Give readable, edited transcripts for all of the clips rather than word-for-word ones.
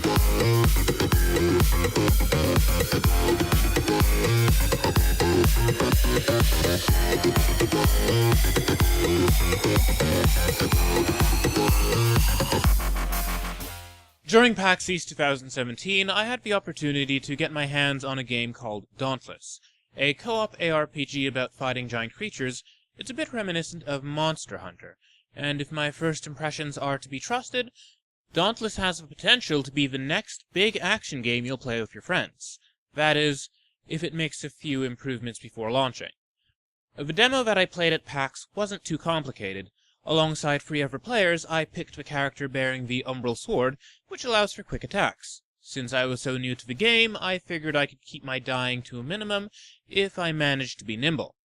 During PAX East 2017, I had the opportunity to get my hands on a game called Dauntless, a co-op ARPG about fighting giant creatures. It's a bit reminiscent of Monster Hunter, and if my first impressions are to be trusted, Dauntless has the potential to be the next big action game you'll play with your friends. That is, if it makes a few improvements before launching. The demo that I played at PAX wasn't too complicated. Alongside 3 other players, I picked the character bearing the Umbral Sword, which allows for quick attacks. Since I was so new to the game, I figured I could keep my dying to a minimum if I managed to be nimble.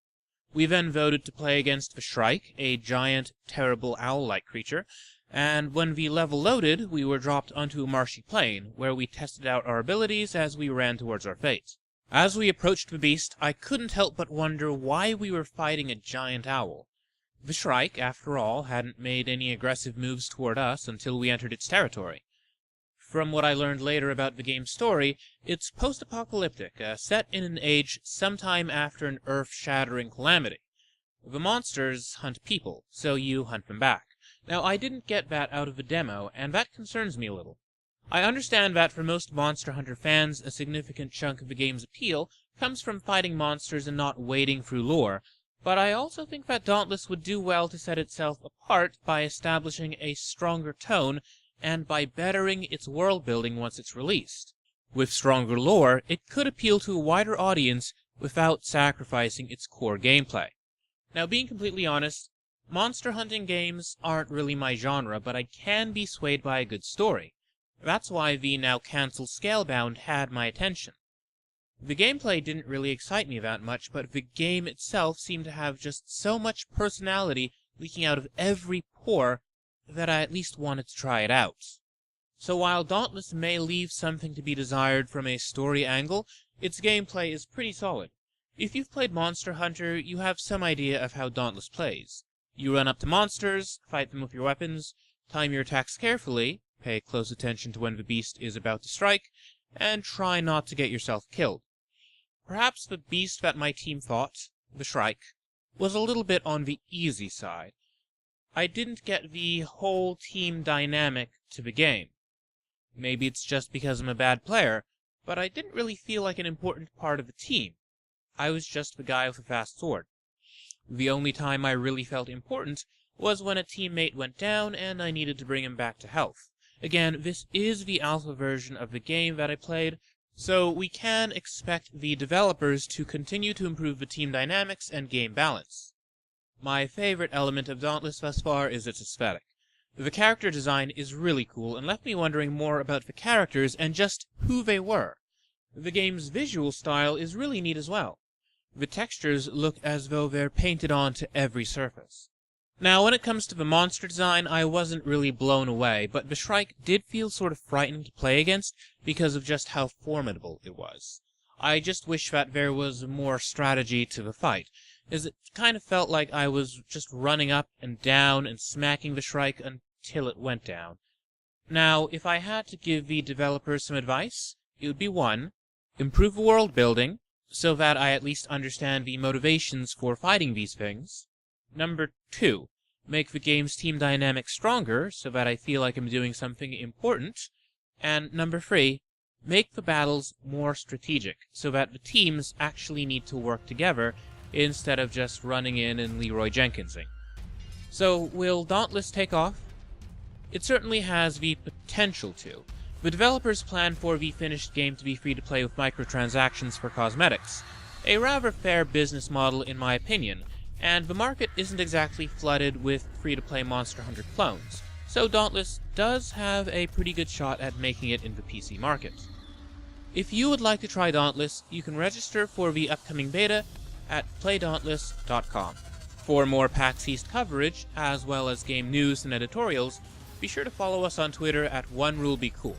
We then voted to play against the Shrike, a giant, terrible owl-like creature, and when the level loaded, we were dropped onto a marshy plain, where we tested out our abilities as we ran towards our fate. As we approached the beast, I couldn't help but wonder why we were fighting a giant owl. The Shrike, after all, hadn't made any aggressive moves toward us until we entered its territory. From what I learned later about the game's story, it's post-apocalyptic, set in an age sometime after an earth-shattering calamity. The monsters hunt people, so you hunt them back. Now, I didn't get that out of the demo, and that concerns me a little. I understand that for most Monster Hunter fans, a significant chunk of the game's appeal comes from fighting monsters and not wading through lore, but I also think that Dauntless would do well to set itself apart by establishing a stronger tone and by bettering its world-building once it's released. With stronger lore, it could appeal to a wider audience without sacrificing its core gameplay. Now, being completely honest, monster hunting games aren't really my genre, but I can be swayed by a good story. That's why the now-cancelled Scalebound had my attention. The gameplay didn't really excite me that much, but the game itself seemed to have just so much personality leaking out of every pore that I at least wanted to try it out. So while Dauntless may leave something to be desired from a story angle, its gameplay is pretty solid. If you've played Monster Hunter, you have some idea of how Dauntless plays. You run up to monsters, fight them with your weapons, time your attacks carefully, pay close attention to when the beast is about to strike, and try not to get yourself killed. Perhaps the beast that my team fought, the Shrike, was a little bit on the easy side. I didn't get the whole team dynamic to the game. Maybe it's just because I'm a bad player, but I didn't really feel like an important part of the team. I was just the guy with a fast sword. The only time I really felt important was when a teammate went down and I needed to bring him back to health. Again, this is the alpha version of the game that I played, so we can expect the developers to continue to improve the team dynamics and game balance. My favorite element of Dauntless thus far is its aesthetic. The character design is really cool and left me wondering more about the characters and just who they were. The game's visual style is really neat as well. The textures look as though they're painted onto every surface. Now, when it comes to the monster design, I wasn't really blown away, but the Shrike did feel sort of frightening to play against because of just how formidable it was. I just wish that there was more strategy to the fight, as it kind of felt like I was just running up and down and smacking the Shrike until it went down. Now, if I had to give the developers some advice, it would be 1, improve the world building, so that I at least understand the motivations for fighting these things. Number 2, make the game's team dynamic stronger so that I feel like I'm doing something important. And number 3, make the battles more strategic so that the teams actually need to work together instead of just running in and Leroy Jenkinsing. So, will Dauntless take off? It certainly has the potential to. The developers plan for the finished game to be free to play with microtransactions for cosmetics, a rather fair business model in my opinion, and the market isn't exactly flooded with free-to-play Monster Hunter clones, so Dauntless does have a pretty good shot at making it into the PC market. If you would like to try Dauntless, you can register for the upcoming beta at playdauntless.com. For more PAX East coverage, as well as game news and editorials, be sure to follow us on Twitter at OneRuleBeCool.